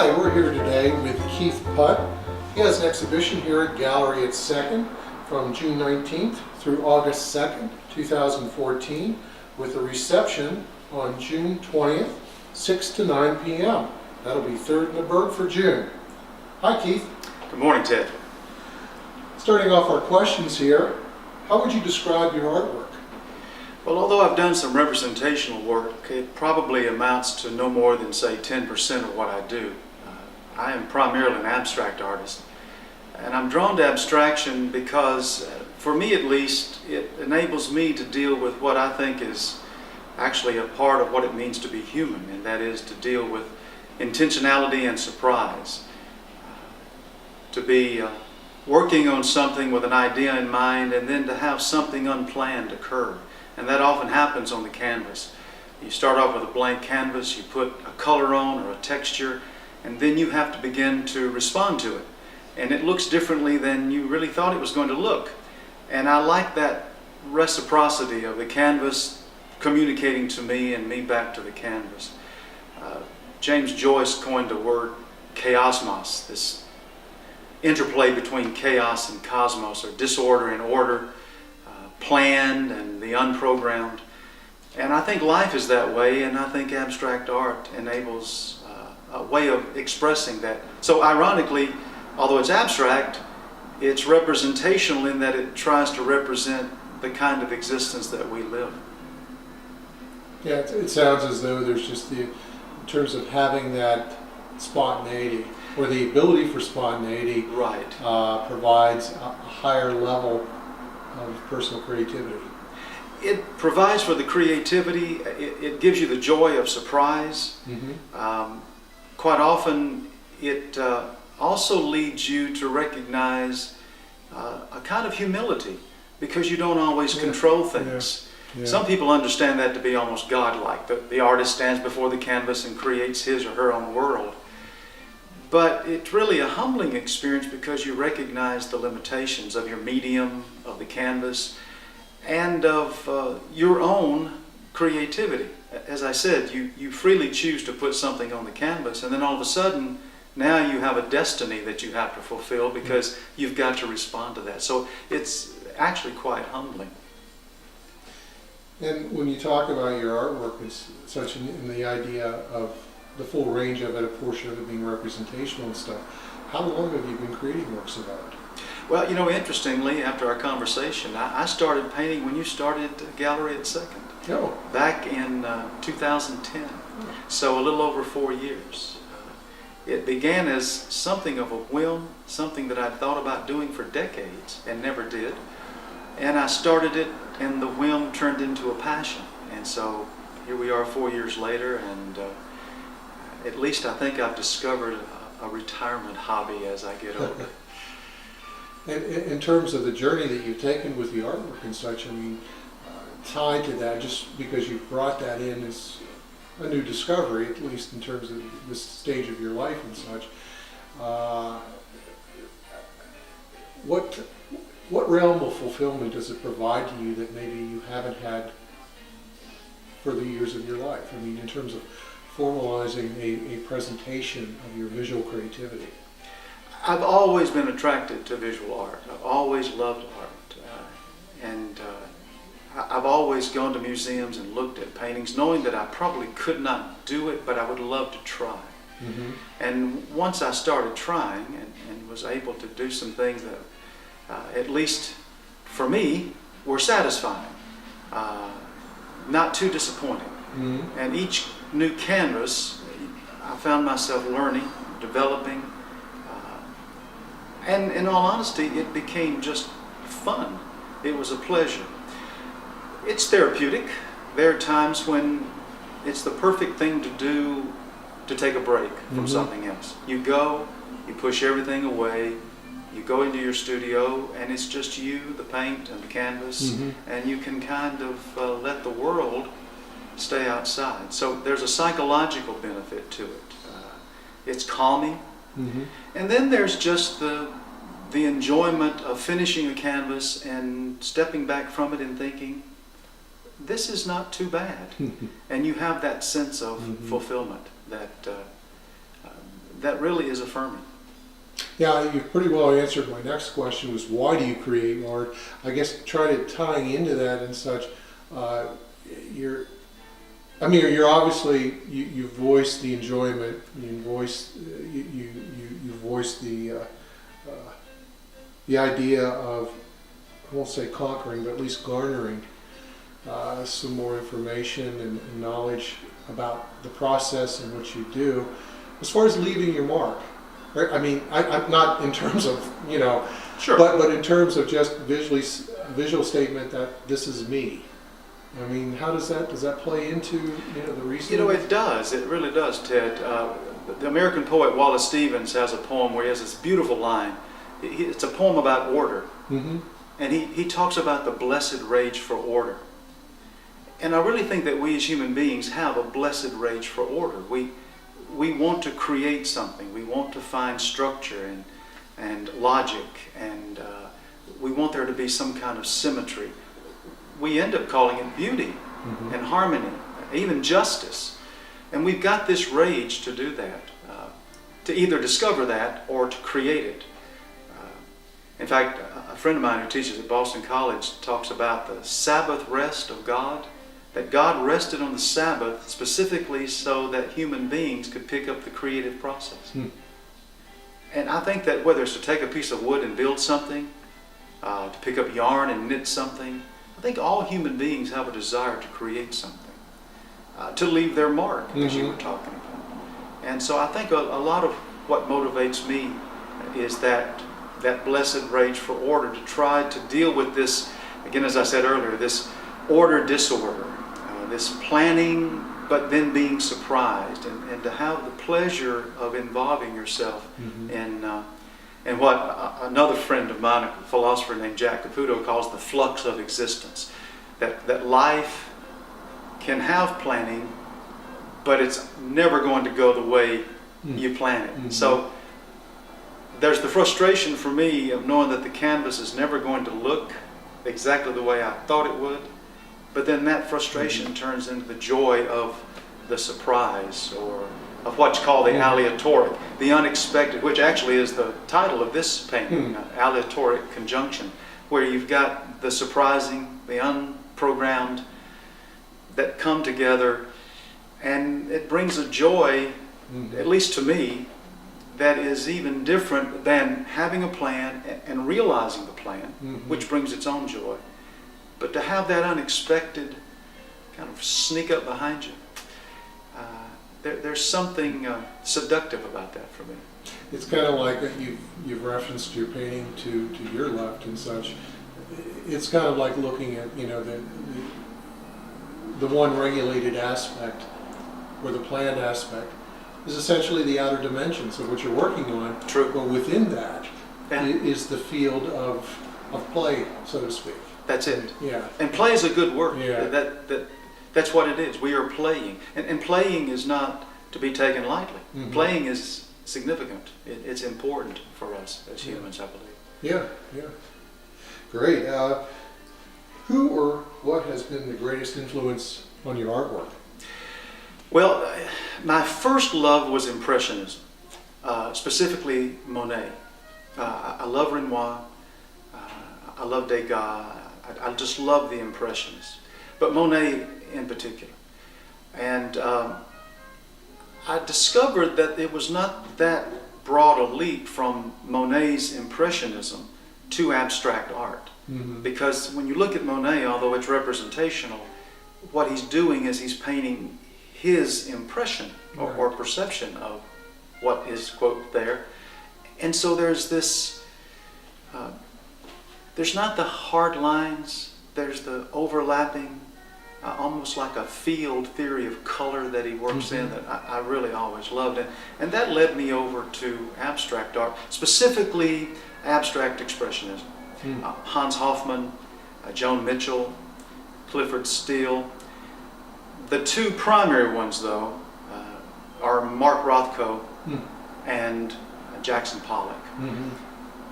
Hi, we're here today with Keith Putt. He has an exhibition here at Gallery at 2nd from June 19th through August 2nd, 2014, with a reception on June 20th, 6 to 9 p.m. That'll be 3rd in the Berg for June. Hi, Keith. Good morning, Ted. Starting off our questions here, how would you describe your artwork? Well, although I've done some representational work, it probably amounts to no more than, say, 10% of what I do. I am primarily an abstract artist, and I'm drawn to abstraction because, for me at least, it enables me to deal with what I think is actually a part of what it means to be human, and that is to deal with intentionality and surprise. To be working on something with an idea in mind and then to have something unplanned occur. And that often happens on the canvas. You start off with a blank canvas, you put a color on or a texture, and then you have to begin to respond to it. And it looks differently than you really thought it was going to look. And I like that reciprocity of the canvas communicating to me and me back to the canvas. James Joyce coined the word chaosmos, this interplay between chaos and cosmos, or disorder and order, planned and the unprogrammed. And I think life is that way, and I think abstract art enables a way of expressing that. So ironically, although it's abstract, it's representational in that it tries to represent the kind of existence that we live. Yeah, it sounds as though there's just in terms of having that spontaneity, or the ability for spontaneity, Right. Provides a higher level of personal creativity. It provides for the creativity. It gives you the joy of surprise. Mm-hmm. Quite often, it also leads you to recognize a kind of humility, because you don't always control things. Yeah. Some people understand that to be almost godlike. The artist stands before the canvas and creates his or her own world. But it's really a humbling experience because you recognize the limitations of your medium, of the canvas, and of your own creativity. As I said, you freely choose to put something on the canvas, and then all of a sudden, now you have a destiny that you have to fulfill because you've got to respond to that. So it's actually quite humbling. And when you talk about your artwork as such, in the idea of the full range of it, a portion of it being representational and stuff, how long have you been creating works of art? Well, interestingly, after our conversation, I started painting when you started Gallery at 2nd. Oh. Back in 2010. So a little over 4 years. It began as something of a whim, something that I'd thought about doing for decades and never did. And I started it, and the whim turned into a passion. And so here we are 4 years later, and at least I think I've discovered a retirement hobby as I get older. And in terms of the journey that you've taken with the artwork and such, I mean, tied to that, just because you've brought that in as a new discovery, at least in terms of this stage of your life and such, what realm of fulfillment does it provide to you that maybe you haven't had for the years of your life? I mean, in terms of formalizing a presentation of your visual creativity. I've always been attracted to visual art. I've always loved art. And I've always gone to museums and looked at paintings, knowing that I probably could not do it, but I would love to try. Mm-hmm. And once I started trying and was able to do some things that, at least for me, were satisfying, not too disappointing. Mm-hmm. And each new canvas, I found myself learning, developing, and in all honesty, it became just fun. It was a pleasure. It's therapeutic. There are times when it's the perfect thing to do to take a break from something else. You go, you push everything away, you go into your studio, and it's just you, the paint, and the canvas, and you can kind of let the world stay outside. So there's a psychological benefit to it. It's calming. And then there's just the enjoyment of finishing a canvas and stepping back from it and thinking, this is not too bad. And you have that sense of fulfillment that that really is affirming. Yeah, you pretty well answered my next question, was why do you create art? I guess try to tying into that and such, uh, you're, I mean, you're obviously, you voice the enjoyment, you voice, you voice the idea of, I won't say conquering, but at least garnering some more information and knowledge about the process in which you do. As far as leaving your mark, right? I mean, I'm not in terms of, Sure. but in terms of just visual statement that this is me. I mean, how does that play into the reason? It does. It really does, Ted. The American poet Wallace Stevens has a poem where he has this beautiful line. It's a poem about order. Mm-hmm. And he talks about the blessed rage for order. And I really think that we as human beings have a blessed rage for order. We want to create something. We want to find structure and logic, and we want there to be some kind of symmetry. We end up calling it beauty Mm-hmm. and harmony, even justice. And we've got this rage to do that, to either discover that or to create it. In fact, a friend of mine who teaches at Boston College talks about the Sabbath rest of God, that God rested on the Sabbath specifically so that human beings could pick up the creative process. Hmm. And I think that whether it's to take a piece of wood and build something, to pick up yarn and knit something, I think all human beings have a desire to create something, to leave their mark, as you Mm-hmm. were talking about. And so I think a lot of what motivates me is that blessed rage for order, to try to deal with this, again, as I said earlier, this order disorder, this planning but then being surprised, and to have the pleasure of involving yourself Mm-hmm. in what another friend of mine, a philosopher named Jack Caputo, calls the flux of existence. That life can have planning, but it's never going to go the way you plan it. Mm-hmm. So there's the frustration for me of knowing that the canvas is never going to look exactly the way I thought it would, but then that frustration turns into the joy of the surprise, or of what's called the aleatoric, the unexpected, which actually is the title of this painting, aleatoric conjunction, where you've got the surprising, the unprogrammed that come together, and it brings a joy, at least to me, that is even different than having a plan and realizing the plan, which brings its own joy. But to have that unexpected kind of sneak up behind you, there's something seductive about that for me. It's kind of like you've referenced your painting to your left and such. It's kind of like looking at the one regulated aspect, or the planned aspect, is essentially the outer dimensions of what you're working on. True. But within that Yeah. is the field of play, so to speak. That's it. Yeah. And play is a good word. Yeah. That's what it is. We are playing. And playing is not to be taken lightly. Mhm. Playing is significant. It's important for us as humans, I believe. Yeah. Great. Who or what has been the greatest influence on your artwork? Well, my first love was Impressionism, specifically Monet. I love Renoir. I love Degas. I just love the Impressionists, but Monet in particular. And I discovered that it was not that broad a leap from Monet's Impressionism to abstract art. Mm-hmm. Because when you look at Monet, although it's representational, what he's doing is he's painting his impression or perception of what is, quote, there. And so there's this, there's not the hard lines, there's the overlapping, almost like a field theory of color that he works in that I really always loved. And that led me over to abstract art, specifically abstract expressionism. Hans Hofmann, Joan Mitchell, Clifford Steele. The two primary ones, though, are Mark Rothko and Jackson Pollock. Mm-hmm.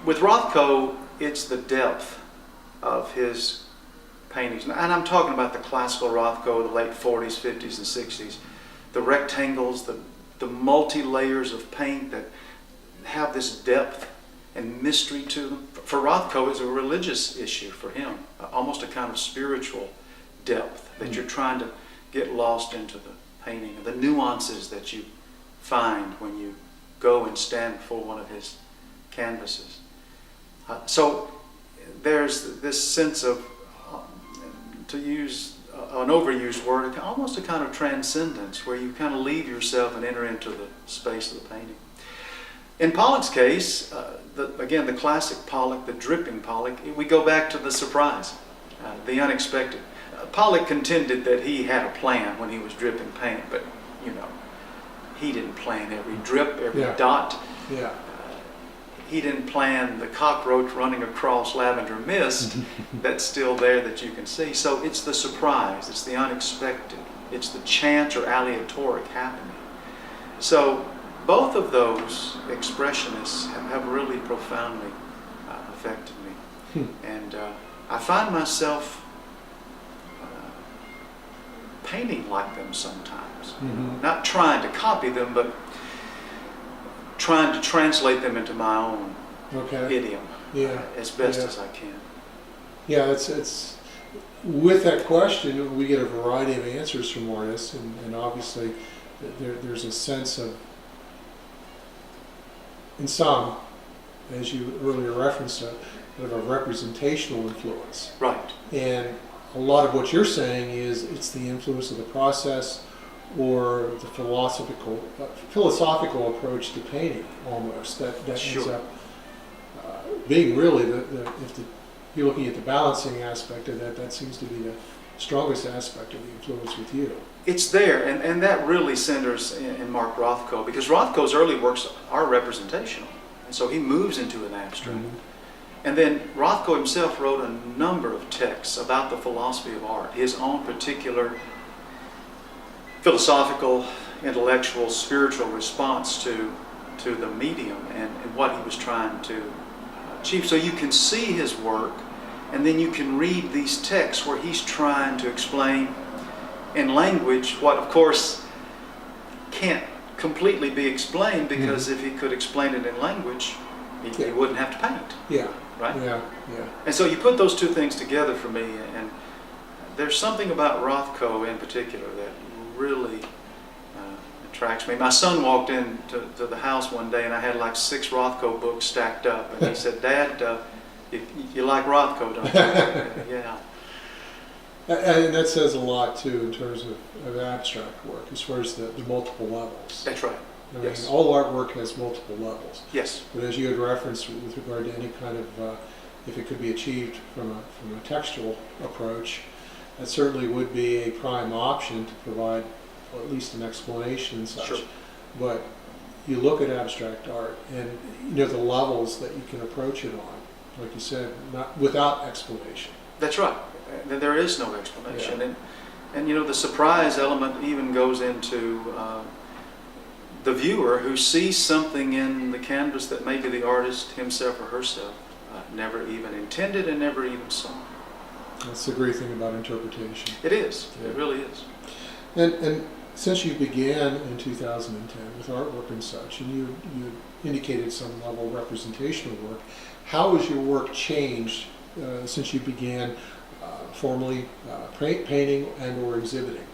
With Rothko, it's the depth of his paintings. And I'm talking about the classical Rothko, the late 40s, 50s, and 60s. The rectangles, the the multi-layers of paint that have this depth and mystery to them. For Rothko, it's a religious issue for him, almost a kind of spiritual depth that you're trying to get lost into the painting, the nuances that you find when you go and stand before one of his canvases. So there's this sense of, to use an overused word, almost a kind of transcendence where you kind of leave yourself and enter into the space of the painting. In Pollock's case, again, the classic Pollock, the dripping Pollock, we go back to the surprise, the unexpected. Pollock contended that he had a plan when he was dripping paint, but he didn't plan every drip, every dot. Yeah. He didn't plan the cockroach running across lavender mist that's still there that you can see. So it's the surprise, it's the unexpected, it's the chance or aleatoric happening. So both of those expressionists have really profoundly affected me. And I find myself painting like them sometimes. Not trying to copy them, but trying to translate them into my own idiom as best as I can. Yeah, it's with that question, we get a variety of answers from artists, and obviously there's a sense of, in some, as you earlier referenced, of a representational influence. Right. And a lot of what you're saying is it's the influence of the process or the philosophical approach to painting, almost, that ends up being really if you're looking at the balancing aspect of that seems to be the strongest aspect of the influence with you. It's there, and that really centers in Mark Rothko, because Rothko's early works are representational, and so he moves into an abstract. And then Rothko himself wrote a number of texts about the philosophy of art, his own particular philosophical, intellectual, spiritual response to the medium and what he was trying to achieve. So you can see his work, and then you can read these texts where he's trying to explain in language what, of course, can't completely be explained, because if he could explain it in language, he wouldn't have to paint. Yeah. Right? Yeah. And so you put those two things together for me, and there's something about Rothko in particular that really attracts me. My son walked into the house one day, and I had like 6 Rothko books stacked up, and he said, "Dad, you like Rothko, don't you?" Yeah. And that says a lot too in terms of abstract work, as far as the multiple levels. That's right. I Yes. mean, all artwork has multiple levels. Yes. But as you had referenced with regard to any kind of, if it could be achieved from a textual approach, that certainly would be a prime option to provide at least an explanation and such. Sure. But you look at abstract art, and the levels that you can approach it on, like you said, not without explanation. That's right. There is no explanation. Yeah. And the surprise element even goes into the viewer who sees something in the canvas that maybe the artist himself or herself never even intended and never even saw. That's the great thing about interpretation. It is. Yeah. It really is. And since you began in 2010 with artwork and such, and you indicated some level of representational work, how has your work changed since you began formally painting and or exhibiting?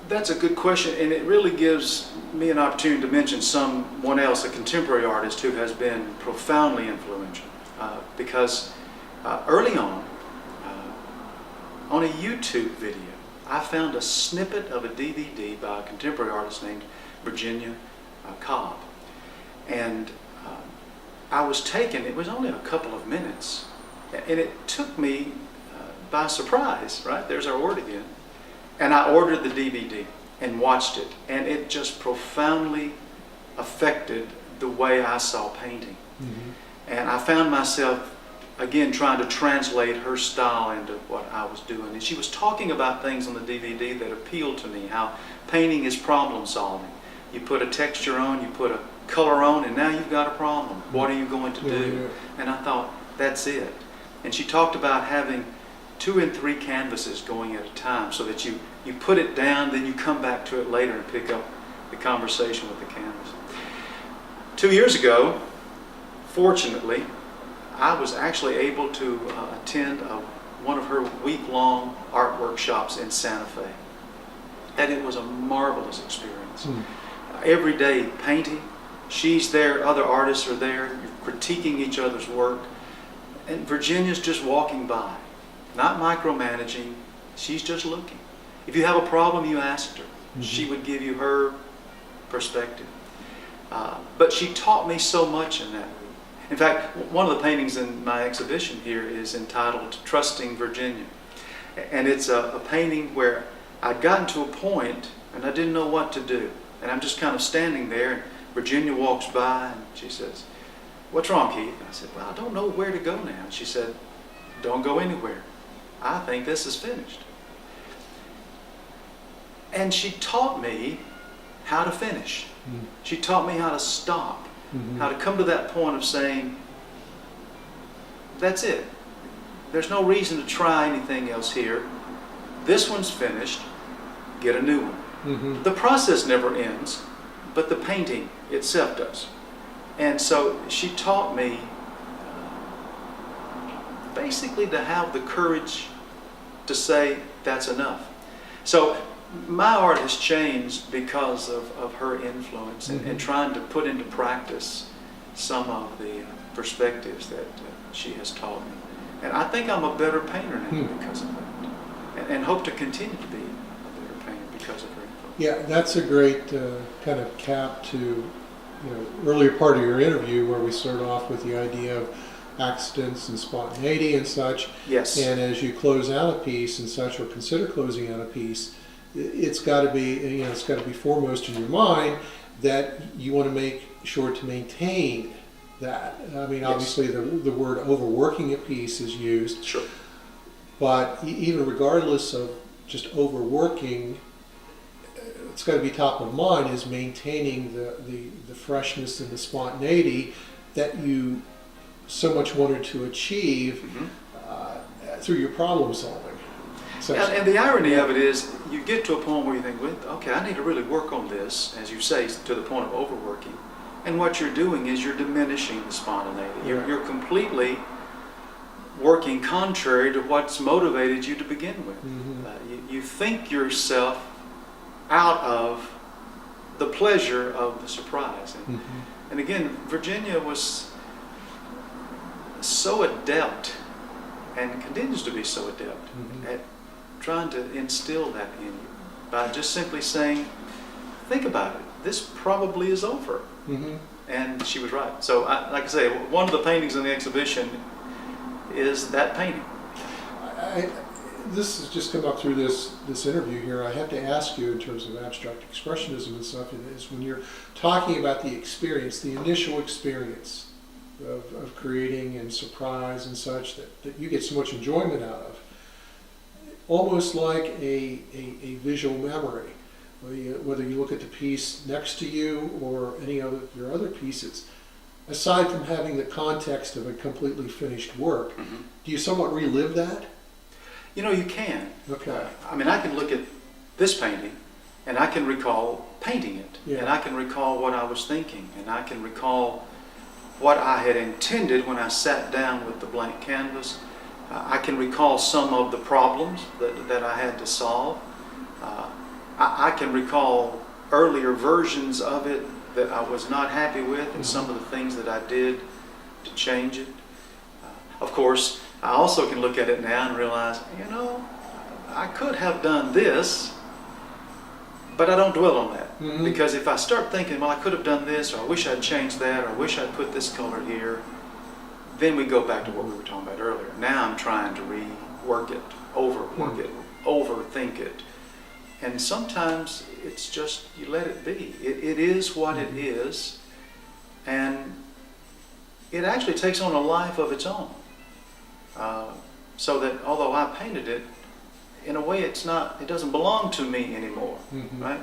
That's a good question, and it really gives me an opportunity to mention someone else, a contemporary artist who has been profoundly influential. Because early on a YouTube video, I found a snippet of a DVD by a contemporary artist named Virginia Cobb. And I was taken, it was only a couple of minutes, and it took me by surprise, right? There's our word again. And I ordered the DVD and watched it, and it just profoundly affected the way I saw painting. And I found myself, again, trying to translate her style into what I was doing. And she was talking about things on the DVD that appealed to me, how painting is problem solving. You put a texture on, you put a color on, and now you've got a problem. What are you going to do? And I thought, that's it. And she talked about having 2 and 3 canvases going at a time, so that you put it down, then you come back to it later and pick up the conversation with the canvas. 2 years ago, fortunately, I was actually able to attend one of her week-long art workshops in Santa Fe. And it was a marvelous experience. Every day painting, she's there, other artists are there, you're critiquing each other's work, and Virginia's just walking by, not micromanaging, she's just looking. If you have a problem, you asked her. She would give you her perspective. But she taught me so much in that week. In fact, one of the paintings in my exhibition here is entitled Trusting Virginia. And it's a painting where I'd gotten to a point and I didn't know what to do. And I'm just kind of standing there, and Virginia walks by and she says, "What's wrong, Keith?" And I said, "Well, I don't know where to go now." And she said, "Don't go anywhere. I think this is finished." And she taught me how to finish. She taught me how to stop, how to come to that point of saying, that's it. There's no reason to try anything else here. This one's finished. Get a new one. The process never ends, but the painting itself does. And so she taught me basically to have the courage to say, that's enough. So my art has changed because of her influence and trying to put into practice some of the perspectives that she has taught me. And I think I'm a better painter now because of that, and hope to continue to be a better painter because of her influence. Yeah, that's a great kind of cap to earlier part of your interview where we start off with the idea of accidents and spontaneity and such. Yes. And as you close out a piece and such, or consider closing out a piece, it's got to be foremost in your mind that you want to make sure to maintain that. I mean, obviously the word overworking a piece is used. Sure. But even regardless of just overworking, it's got to be top of mind is maintaining the freshness and the spontaneity that you so much wanted to achieve through your problem solving. So, and the irony of it is, you get to a point where you think, well, okay, I need to really work on this, as you say, to the point of overworking. And what you're doing is you're diminishing the spontaneity. You're completely working contrary to what's motivated you to begin with. You think yourself out of the pleasure of the surprise. And again, Virginia was so adept, and continues to be so adept, at trying to instill that in you by just simply saying, think about it, this probably is over. And she was right. So like I say, one of the paintings in the exhibition is that painting. This has just come up through this interview here. I have to ask you in terms of abstract expressionism and stuff, is when you're talking about the experience, the initial experience of creating and surprise and such that you get so much enjoyment out of, almost like a visual memory. Whether you look at the piece next to you or any of your other pieces, aside from having the context of a completely finished work, do you somewhat relive that? You can. Okay. I mean, I can look at this painting and I can recall painting it. And I can recall what I was thinking, and I can recall what I had intended when I sat down with the blank canvas. I can recall some of the problems that I had to solve. I can recall earlier versions of it that I was not happy with, and some of the things that I did to change it. Of course, I also can look at it now and realize, I could have done this, but I don't dwell on that. Because if I start thinking, well, I could have done this, or I wish I'd changed that, or I wish I'd put this color here, then we go back to what we were talking about earlier. Now I'm trying to rework it, overwork it, overthink it. And sometimes it's just, you let it be. It is what it is, and it actually takes on a life of its own. So that although I painted it, in a way it doesn't belong to me anymore, right?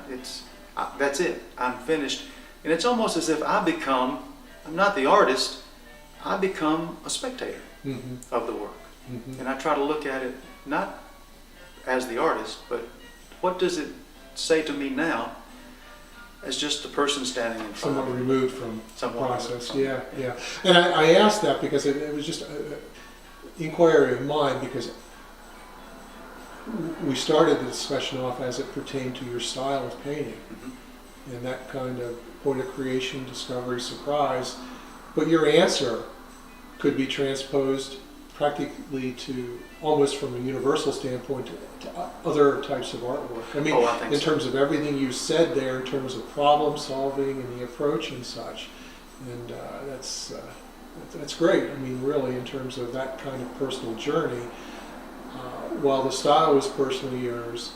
That's it, I'm finished. And it's almost as if I'm not the artist, I become a spectator of the work. And I try to look at it not as the artist, but what does it say to me now as just a person standing in front Somewhat of me? removed from the Somewhat process. removed Yeah, yeah. And I asked that because it was just an inquiry of mine, because we started the discussion off as it pertained to your style of painting Mhm. and that kind of point of creation, discovery, surprise. But your answer could be transposed practically to, almost from a universal standpoint, to other types of artwork. I mean, I think in so. terms of everything you said there, in terms of problem solving and the approach and such. And that's great. I mean, really, in terms of that kind of personal journey, while the style is personally yours,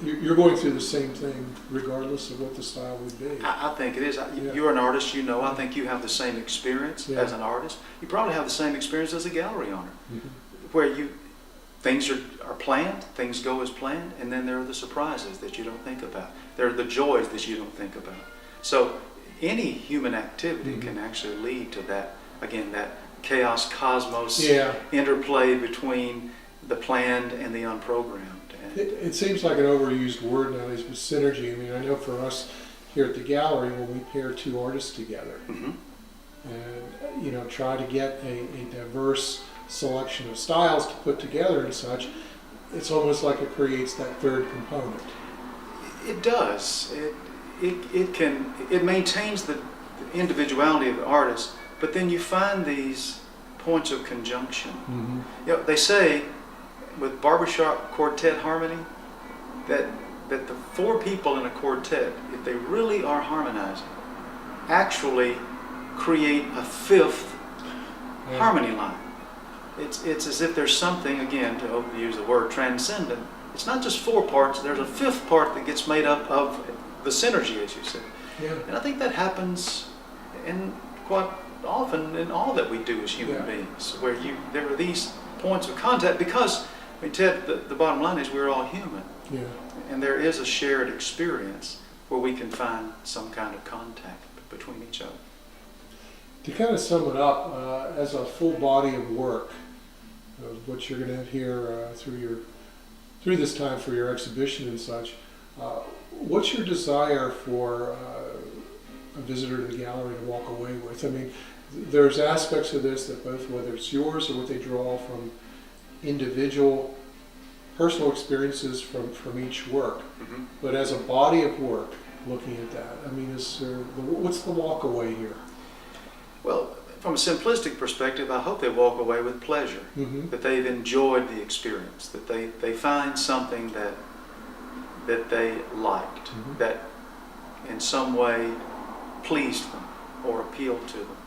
you're going through the same thing regardless of what the style would be. I think it is. Yeah. You're an artist, you know. I think you have the same experience Yeah. as an artist. You probably have the same experience as a gallery owner, Mhm. where things are planned, things go as planned, and then there are the surprises that you don't think about. There are the joys that you don't think about. So any human activity Mhm. can actually lead to that, again, that chaos cosmos Yeah. interplay between the planned and the unprogrammed. And It seems like an overused word nowadays, but synergy. I mean, I know for us here at the gallery, when we pair two artists together Mhm. and try to get a diverse selection of styles to put together and such, it's almost like it creates that third component. It does. It maintains the individuality of the artist, but then you find these points of conjunction. Mm-hmm. You know, they say with barbershop quartet harmony that the four people in a quartet, if they really are harmonizing, actually create a fifth Yeah. harmony line. It's as if there's something, again, to use the word transcendent. It's not just four parts, there's a fifth part that gets made up of the synergy, as you said. Yeah. And I think that happens quite often in all that we do as human Yeah. beings, where there are these points of contact, because, I mean, Ted, the bottom line is we're all human, Yeah. and there is a shared experience where we can find some kind of contact between each other. To kind of sum it up, as a full body of work, of what you're going to have here through this time for your exhibition and such, what's your desire for a visitor to the gallery to walk away with? I mean, there's aspects of this that both, whether it's yours or what they draw from individual personal experiences from each work, Mm-hmm. but as a body of work, looking at that, I mean, what's the walk away here? Well, from a simplistic perspective, I hope they walk away with pleasure, Mm-hmm. that they've enjoyed the experience, that they find something that they liked, Mhm. that in some way pleased them or appealed to them.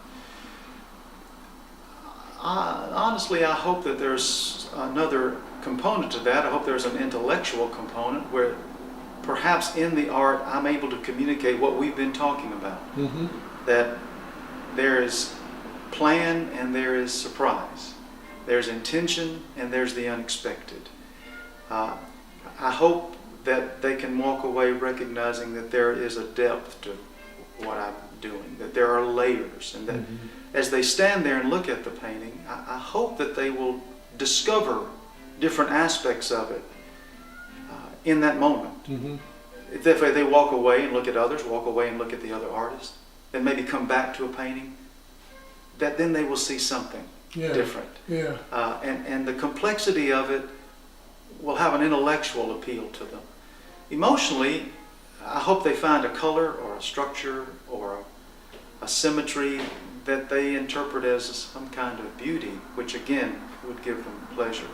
Honestly, I hope that there's another component to that. I hope there's an intellectual component where perhaps in the art I'm able to communicate what we've been talking about, Mm-hmm. that there is plan and there is surprise. There's intention and there's the unexpected. I hope that they can walk away recognizing that there is a depth to what I'm doing, that there are layers, and that Mm-hmm. as they stand there and look at the painting, I hope that they will discover different aspects of it in that moment. Mm-hmm. If they walk away and look at others, walk away and look at the other artists, then maybe come back to a painting, that then they will see something Yeah. different. Yeah. And the complexity of it will have an intellectual appeal to them. Emotionally, I hope they find a color or a structure or a symmetry that they interpret as some kind of beauty, which again would give them pleasure.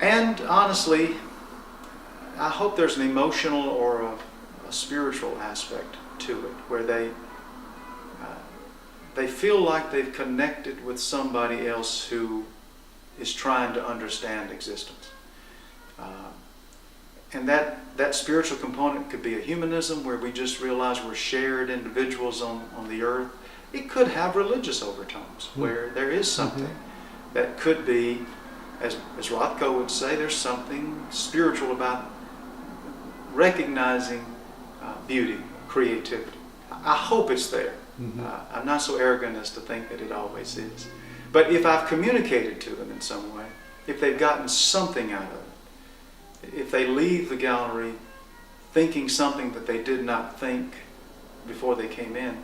And honestly, I hope there's an emotional or a spiritual aspect to it, where they feel like they've connected with somebody else who is trying to understand existence. And that spiritual component could be a humanism where we just realize we're shared individuals on the earth. It could have religious overtones where there is something that could be, as Rothko would say, there's something spiritual about recognizing beauty, creativity. I hope it's there. Mm-hmm. I'm not so arrogant as to think that it always is. But if I've communicated to them in some way, if they've gotten something out of it, if they leave the gallery thinking something that they did not think before they came in,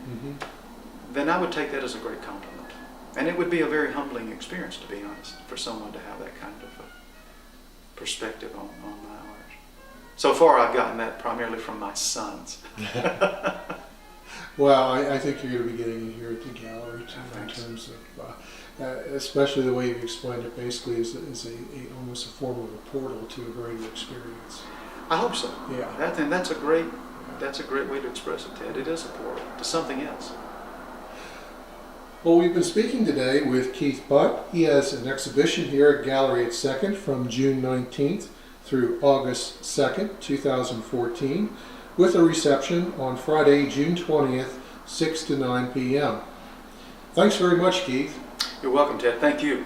then I would take that as a great compliment. And it would be a very humbling experience, to be honest, for someone to have that kind of a perspective on my art. So far, I've gotten that primarily from my sons. Well, I think you're going to be getting it here at the gallery too, in terms of, especially the way you've explained it, basically is almost a form of a portal to a greater experience. I hope so. Yeah. And that's a great way to express it, Ted. It is a portal to something else. Well, we've been speaking today with Keith Putt. He has an exhibition here at Gallery at 2nd from June 19th through August 2nd, 2014, with a reception on Friday, June 20th, 6 to 9 p.m. Thanks very much, Keith. You're welcome, Ted. Thank you.